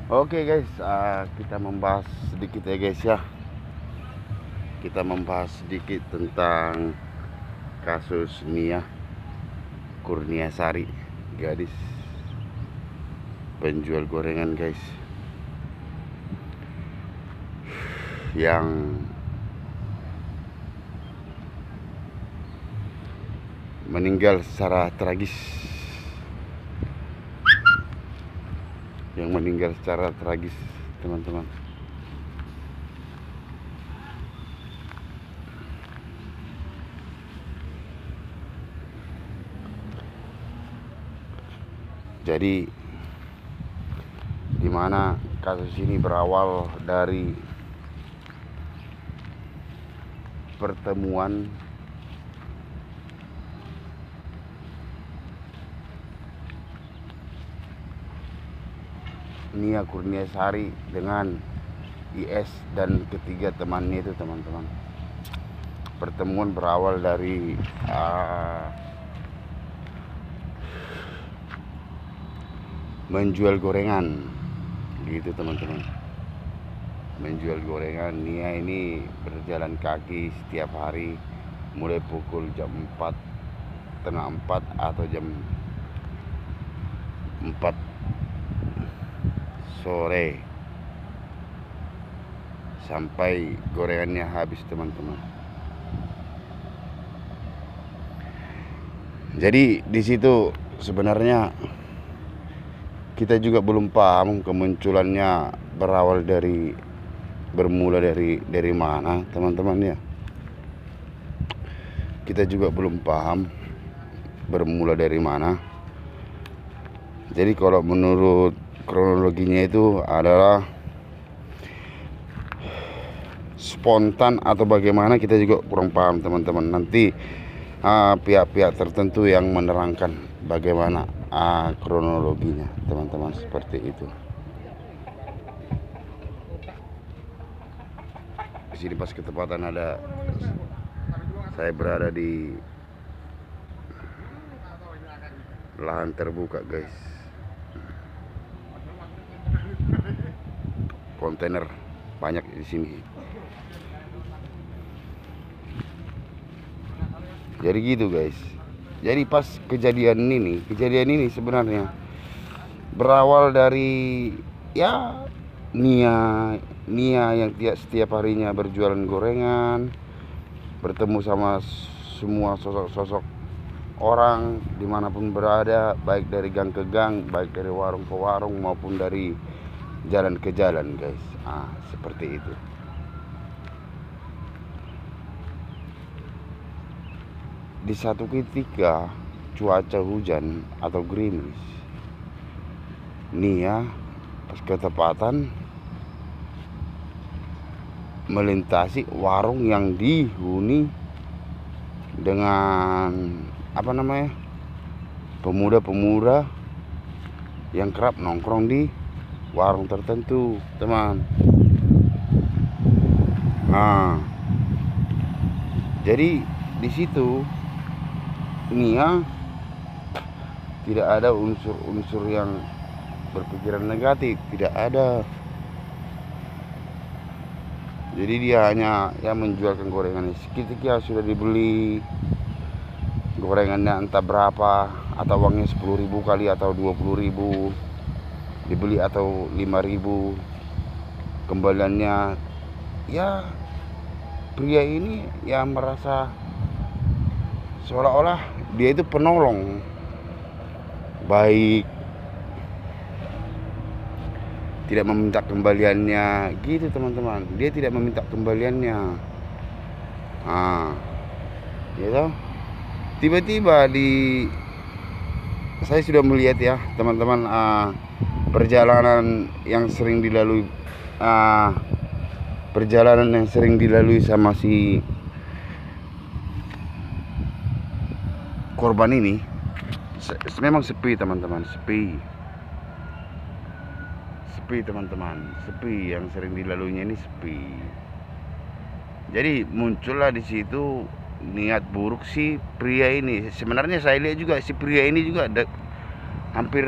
Oke guys, kita membahas sedikit ya guys ya. Kita membahas sedikit tentang kasus Nia Kurniasari, gadis penjual gorengan guys, yang meninggal secara tragis. Teman-teman. Jadi dimana kasus ini berawal dari pertemuan Nia Kurniasari dengan IS dan ketiga temannya itu teman-teman. Pertemuan berawal dari menjual gorengan gitu teman-teman. Menjual gorengan. Nia ini berjalan kaki setiap hari mulai pukul jam 4, setengah 4 atau jam 4 sore sampai gorengannya habis teman-teman. Jadi di situ sebenarnya kita juga belum paham kemunculannya bermula dari mana teman-teman ya. Kita juga belum paham bermula dari mana. Jadi kalau menurut kronologinya itu adalah spontan atau bagaimana kita juga kurang paham teman-teman. Nanti pihak-pihak tertentu yang menerangkan bagaimana kronologinya teman-teman, seperti itu. Di sini pas ketepatan saya berada di lahan terbuka guys. Kontainer banyak di sini. Jadi gitu guys. Jadi pas kejadian ini sebenarnya berawal dari ya Nia yang setiap harinya berjualan gorengan, bertemu sama semua sosok-sosok orang dimanapun berada, baik dari gang ke gang, baik dari warung ke warung maupun dari jalan ke jalan guys. Seperti itu. Di satu ketika cuaca hujan atau gerimis, Nia pas ketepatan melintasi warung yang dihuni dengan pemuda-pemuda yang kerap nongkrong di warung tertentu teman. Jadi di situ Nia tidak ada unsur-unsur yang berpikiran negatif, tidak ada. Jadi dia hanya menjualkan gorengan. Ketika sudah dibeli gorengannya entah berapa, atau uangnya 10.000 kali atau 20.000 dibeli atau 5.000, kembaliannya ya pria ini merasa seolah-olah dia itu penolong baik, tidak meminta kembaliannya gitu teman-teman. Dia tidak meminta kembaliannya. Gitu. Tiba-tiba saya sudah melihat ya teman-teman, perjalanan yang sering dilalui sama si korban ini. Memang sepi teman-teman, sepi teman-teman, sepi. Yang sering dilaluinya ini sepi. Jadi muncullah di situ niat buruk si pria ini. Sebenarnya saya lihat juga si pria ini juga hampir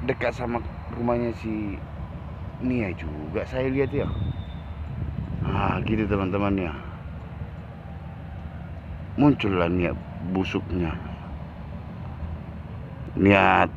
dekat sama rumahnya si Nia juga saya lihat ya. Nah gitu teman-teman ya, muncullah niat busuknya, niat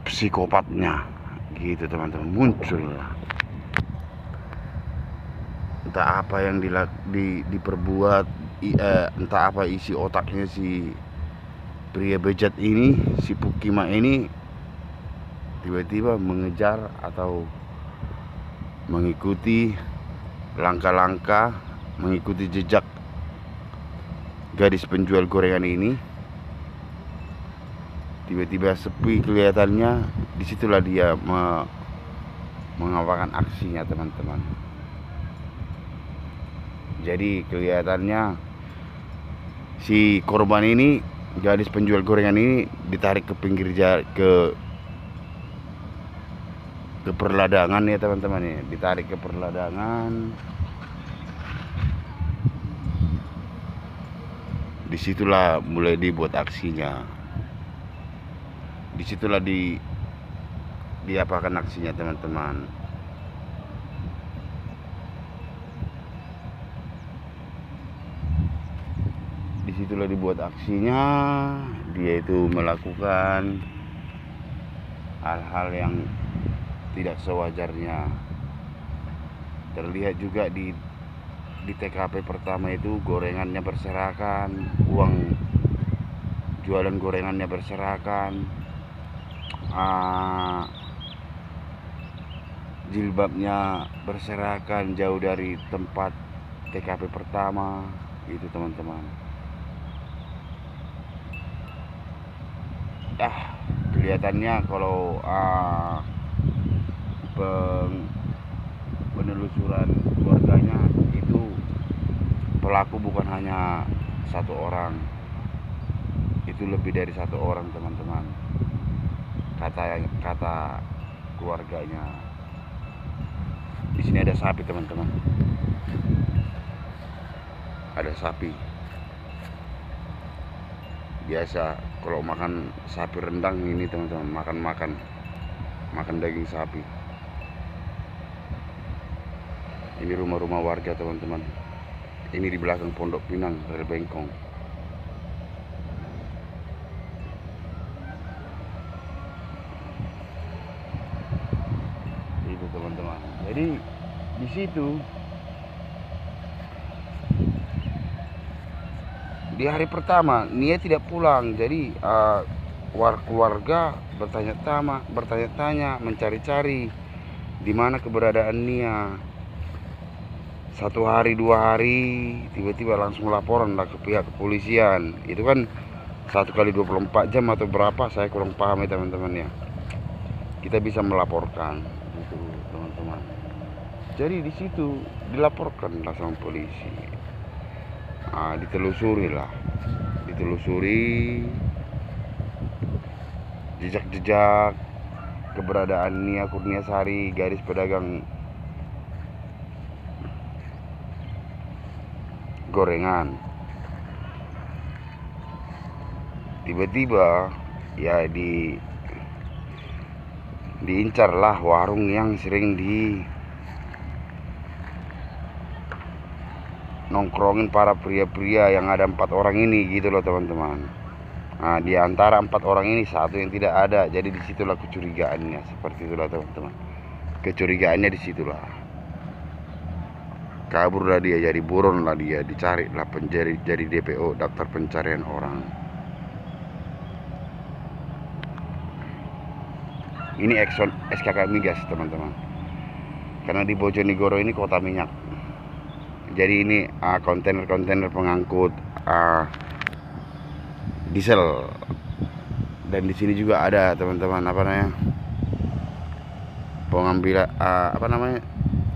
psikopatnya gitu teman-teman, muncul. Entah apa yang diperbuat, entah apa isi otaknya si pria bejat ini, si Pukima ini, tiba-tiba mengejar atau mengikuti langkah-langkah, mengikuti jejak gadis penjual gorengan ini. Tiba-tiba sepi kelihatannya, disitulah dia mengawakan aksinya teman-teman. Jadi kelihatannya si korban ini, gadis penjual gorengan ini, ditarik ke pinggir jalan, ke perladangan ya teman-teman ya, ditarik ke perladangan. Disitulah mulai dibuat aksinya, disitulah diapakan aksinya teman-teman. Disitulah dibuat aksinya, dia itu melakukan hal-hal yang tidak sewajarnya. Terlihat juga di TKP pertama itu gorengannya berserakan, uang jualan gorengannya berserakan, jilbabnya berserakan jauh dari tempat TKP pertama itu teman-teman. Kelihatannya kalau penelusuran keluarganya itu, pelaku bukan hanya satu orang, itu lebih dari satu orang teman-teman, kata keluarganya. Di sini ada sapi teman-teman, ada sapi. Biasa kalau makan sapi rendang ini teman-teman, makan daging sapi. Ini rumah-rumah warga teman-teman. Ini di belakang Pondok Pinang, Rel Bengkong. Itu teman-teman. Jadi di situ di hari pertama Nia tidak pulang, jadi keluarga bertanya-tanya, mencari-cari di mana keberadaan Nia. 1 hari 2 hari tiba-tiba langsung laporan lah ke pihak kepolisian. Itu kan 1 kali 24 jam atau berapa, saya kurang paham ya teman-teman ya. Kita bisa melaporkan gitu teman-teman. Jadi di situ dilaporkan lah sama polisi. Ditelusuri jejak-jejak keberadaan Nia Kurniasari, gadis pedagang gorengan. Tiba-tiba ya diincarlah warung yang sering nongkrongin para pria-pria yang ada 4 orang ini gitu loh teman-teman. Di antara 4 orang ini 1 yang tidak ada, jadi disitulah kecurigaannya, seperti itulah teman-teman. Kecurigaannya disitulah, kabur lah dia, jadi buron lah dia, dicari lah jadi DPO, daftar pencarian orang. Ini SKK migas teman-teman, karena di Bojonegoro ini kota minyak. Jadi ini kontainer pengangkut diesel, dan di sini juga ada teman-teman pengambilan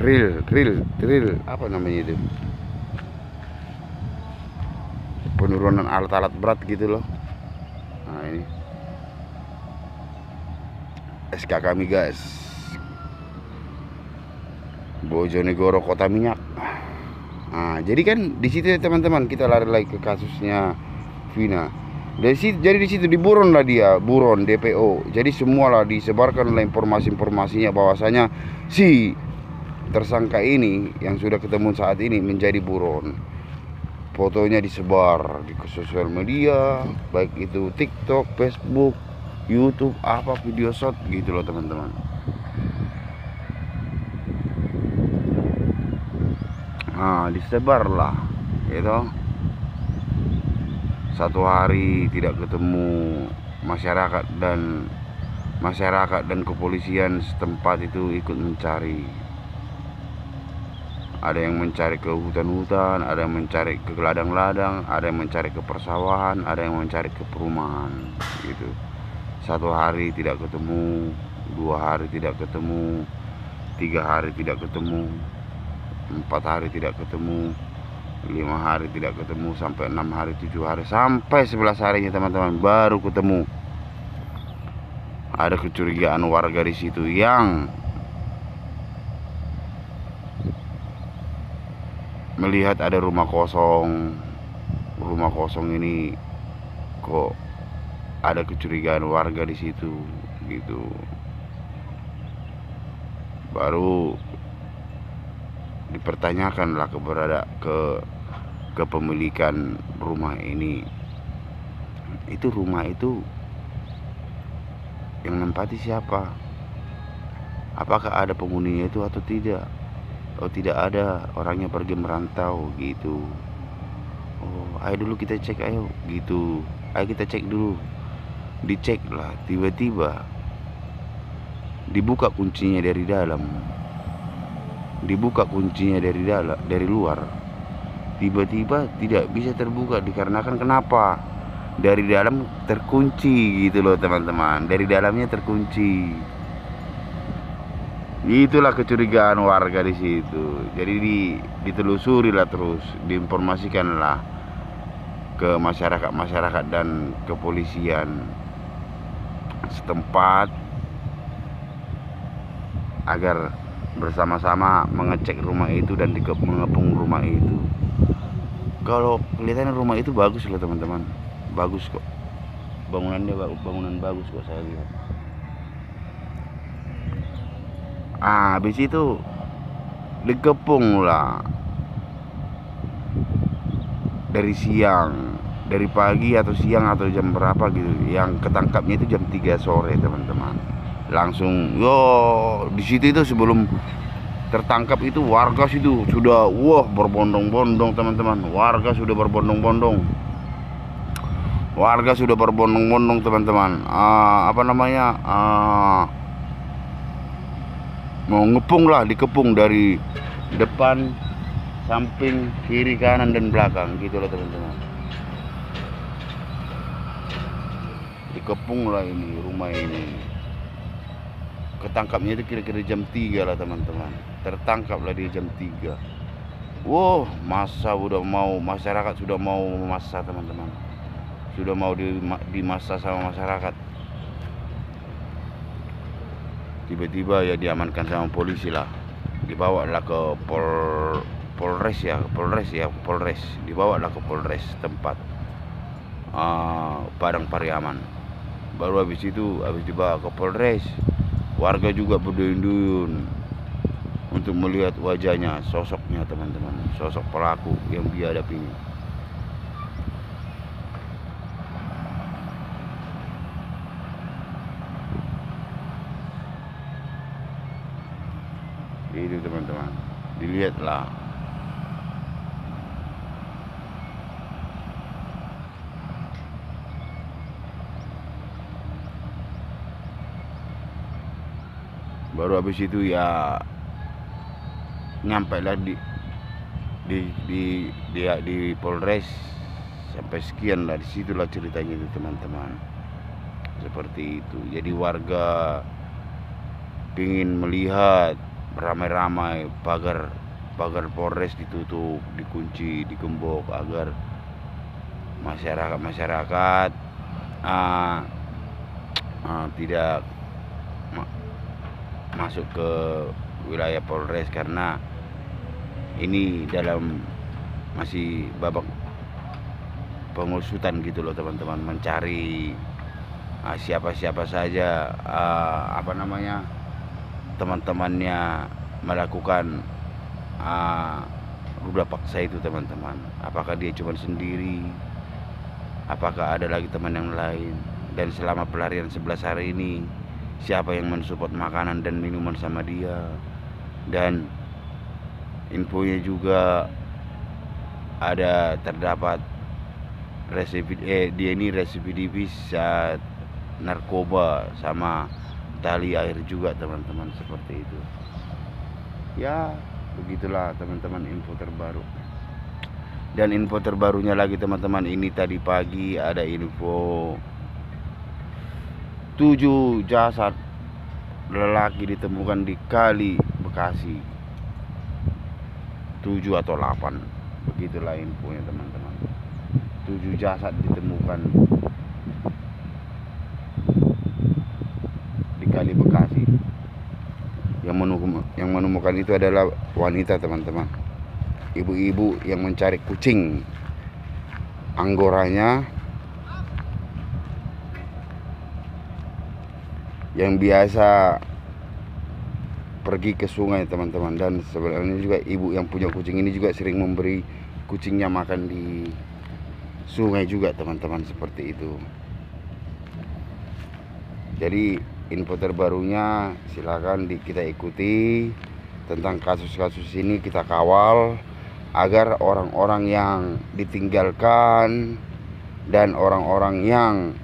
drill apa namanya itu, penurunan alat-alat berat gitu loh. Nah ini SKK migas Bojonegoro kota minyak. Jadi kan di situ ya teman-teman, kita lari lagi ke kasusnya Vina. Jadi di situ diburon lah dia, buron DPO. Jadi semualah disebarkanlah informasi-informasinya bahwasanya si tersangka ini yang sudah ketemu saat ini menjadi buron. Fotonya disebar di sosial media, baik itu TikTok, Facebook, YouTube, apa video shot gitu loh teman-teman. Nah, disebarlah, gitu. Satu hari tidak ketemu, masyarakat dan kepolisian setempat itu ikut mencari. Ada yang mencari ke hutan-hutan, ada yang mencari ke ladang-ladang, ada yang mencari ke persawahan, ada yang mencari ke perumahan gitu. Satu hari tidak ketemu, 2 hari tidak ketemu, 3 hari tidak ketemu, 4 hari tidak ketemu, 5 hari tidak ketemu, sampai 6 hari, 7 hari, sampai 11 harinya teman-teman baru ketemu. Ada kecurigaan warga di situ yang melihat ada rumah kosong. Rumah kosong ini kok ada kecurigaan warga di situ gitu. Baru dipertanyakanlah kepemilikan rumah ini. Itu rumah itu yang nempati siapa? Apakah ada penghuninya itu atau tidak? Oh, tidak ada, orangnya pergi merantau gitu. Oh, ayo dulu kita cek, ayo gitu. Ayo kita cek dulu. Dicek lah, tiba-tiba dibuka kuncinya dari dalam. Dibuka kuncinya dari luar. Tiba-tiba tidak bisa terbuka dikarenakan kenapa? Dari dalam terkunci gitu loh teman-teman. Dari dalamnya terkunci. Itulah kecurigaan warga di situ. Jadi ditelusuri lah, terus diinformasikanlah ke masyarakat dan kepolisian setempat agar bersama-sama mengecek rumah itu dan mengepung rumah itu. Kalau kelihatannya rumah itu bagus loh teman-teman, bagus kok, bangunan bagus kok saya lihat. Habis itu dikepung lah dari pagi atau siang atau jam berapa gitu. Yang ketangkapnya itu jam 3 sore teman-teman. Langsung di situ itu sebelum tertangkap itu warga situ sudah berbondong-bondong teman-teman. Warga sudah berbondong-bondong teman-teman. Mau dikepung dari depan, samping, kiri, kanan, dan belakang gitu loh teman-teman. Dikepung lah ini rumah ini. Ketangkapnya itu kira-kira jam 3 lah teman-teman. Tertangkap lah di jam 3. Masyarakat sudah mau masa teman-teman. Sudah mau dimasa sama masyarakat. Tiba-tiba ya diamankan sama polisi lah. Dibawa lah ke Polres. Dibawa lah ke Polres tempat Padang Pariaman. Baru habis dibawa ke Polres, warga juga berduyun-duyun untuk melihat wajahnya, sosoknya teman-teman, sosok pelaku yang biadab ini. Itu teman-teman, dilihatlah. Baru habis itu ya nyampe lah di Polres, sampai sekian lah, disitulah ceritanya itu teman-teman. Seperti itu. Jadi warga ingin melihat ramai-ramai pagar Polres ditutup, dikunci, digembok agar masyarakat tidak masuk ke wilayah Polres, karena ini masih babak pengusutan gitu loh teman-teman, mencari siapa-siapa saja apa namanya teman-temannya melakukan ruda paksa itu teman-teman. Apakah dia cuma sendiri, apakah ada lagi teman yang lain, dan selama pelarian 11 hari ini siapa yang mensupport makanan dan minuman sama dia. Dan infonya juga ada terdapat dia ini residivis narkoba sama tali air juga teman-teman, seperti itu ya. Begitulah teman-teman info terbaru. Dan info terbarunya lagi teman-teman, ini tadi pagi ada info 7 jasad lelaki ditemukan di Kali Bekasi, 7 atau 8, begitulah infonya teman-teman. 7 jasad ditemukan di Kali Bekasi. Yang menemukan itu adalah wanita teman-teman, ibu-ibu yang mencari kucing anggoranya yang biasa pergi ke sungai teman-teman. Dan sebenarnya juga ibu yang punya kucing ini juga sering memberi kucingnya makan di sungai juga teman-teman, seperti itu. Jadi info terbarunya silakan kita ikuti tentang kasus-kasus ini, kita kawal agar orang-orang yang ditinggalkan dan orang-orang yang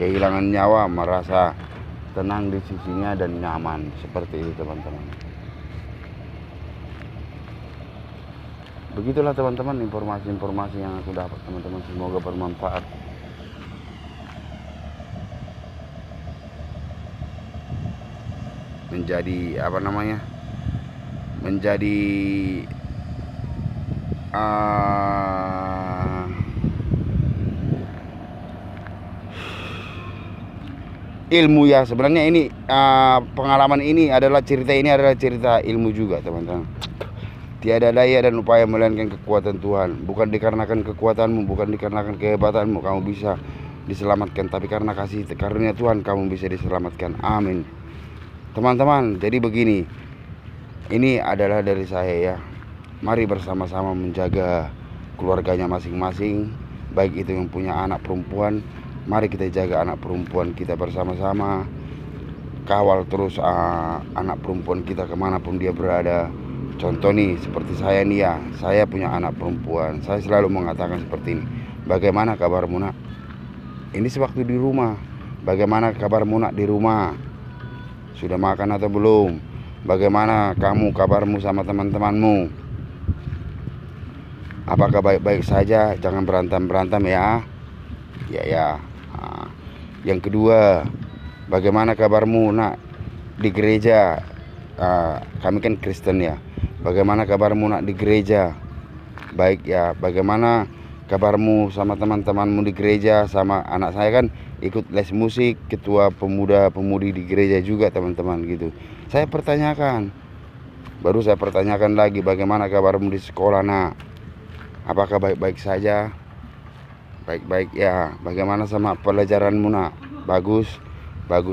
kehilangan nyawa merasa tenang di sisinya dan nyaman, seperti itu teman-teman. Begitulah teman-teman informasi-informasi yang aku dapat teman-teman, semoga bermanfaat. Menjadi apa namanya, menjadi ilmu ya. Sebenarnya ini pengalaman ini adalah cerita ilmu juga teman-teman. Tiada daya dan upaya melainkan kekuatan Tuhan. Bukan dikarenakan kekuatanmu, bukan dikarenakan kehebatanmu kamu bisa diselamatkan, tapi karena kasih karunia Tuhan kamu bisa diselamatkan. Amin. Teman-teman, jadi begini, ini adalah dari saya ya. Mari bersama-sama menjaga keluarganya masing-masing, baik itu yang punya anak perempuan. Mari kita jaga anak perempuan kita bersama-sama. Kawal terus anak perempuan kita kemanapun dia berada. Contoh nih, seperti saya nih ya, saya punya anak perempuan. Saya selalu mengatakan seperti ini, bagaimana kabarmu nak? Ini sewaktu di rumah. Bagaimana kabarmu nak di rumah? Sudah makan atau belum? Bagaimana kamu kabarmu sama teman-temanmu? Apakah baik-baik saja? Jangan berantem-berantem ya. Ya. Yang kedua, bagaimana kabarmu nak di gereja? Kami kan Kristen ya. Bagaimana kabarmu nak di gereja? Baik ya. Bagaimana kabarmu sama teman-temanmu di gereja? Sama anak saya kan ikut les musik, ketua pemuda-pemudi di gereja juga teman-teman gitu. Saya pertanyakan, baru saya pertanyakan lagi, bagaimana kabarmu di sekolah nak? Apakah baik-baik saja? Baik-baik ya. Bagaimana sama pelajaranmu nak? Bagus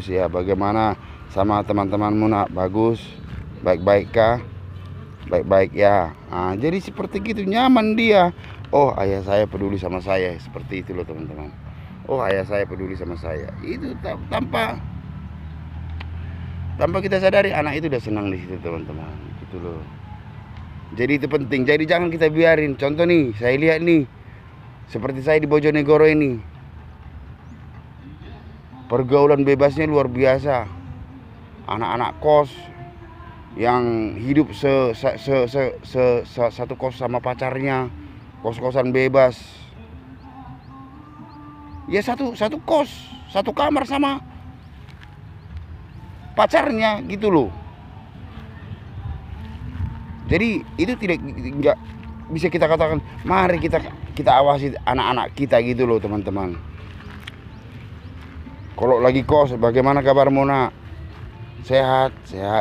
ya. Bagaimana sama teman-temanmu nak? Bagus, baik-baik kah? Baik-baik ya. Jadi seperti gitu, nyaman dia. Oh, ayah saya peduli sama saya, seperti itu loh teman-teman. Oh, ayah saya peduli sama saya. Itu tanpa kita sadari anak itu udah senang di situ teman-teman. Gitu loh. Jadi itu penting. Jadi jangan kita biarin. Contoh nih, saya lihat nih, seperti saya di Bojonegoro ini, pergaulan bebasnya luar biasa. Anak-anak kos yang hidup satu kos sama pacarnya, kos-kosan bebas. Ya satu kos, satu kamar sama pacarnya gitu loh. Jadi itu nggak bisa kita katakan, mari kita awasi anak-anak kita gitu loh teman-teman. Kalau lagi kos, bagaimana kabarmu nak? Sehat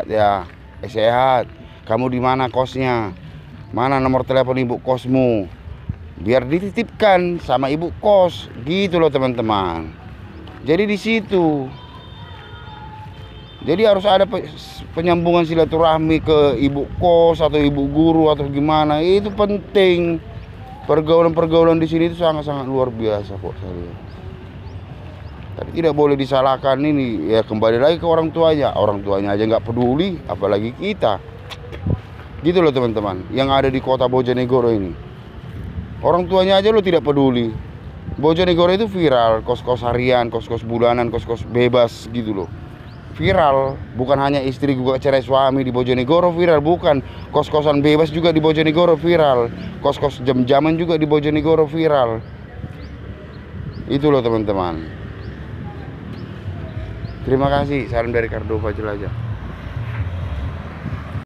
ya. Sehat. Kamu di mana kosnya? Mana nomor telepon ibu kosmu? biar dititipkan sama ibu kos, gitu loh teman-teman. Jadi di situ, jadi harus ada penyambungan silaturahmi ke ibu kos atau ibu guru atau gimana, itu penting. Pergaulan-pergaulan di sini itu sangat-sangat luar biasa kok saya lihat. Tapi tidak boleh disalahkan ini, ya kembali lagi ke orang tuanya. Orang tuanya aja nggak peduli, apalagi kita. Gitu loh teman-teman, yang ada di kota Bojonegoro ini. Orang tuanya aja lo tidak peduli. Bojonegoro itu viral, kos-kos harian, kos-kos bulanan, kos-kos bebas gitu loh. Viral, bukan hanya istri juga cerai suami di Bojonegoro viral, bukan. Kos-kosan bebas juga di Bojonegoro viral. Kos-kos jam-jaman juga di Bojonegoro viral. Itu loh teman-teman. Terima kasih, salam dari Cardova Jelajah.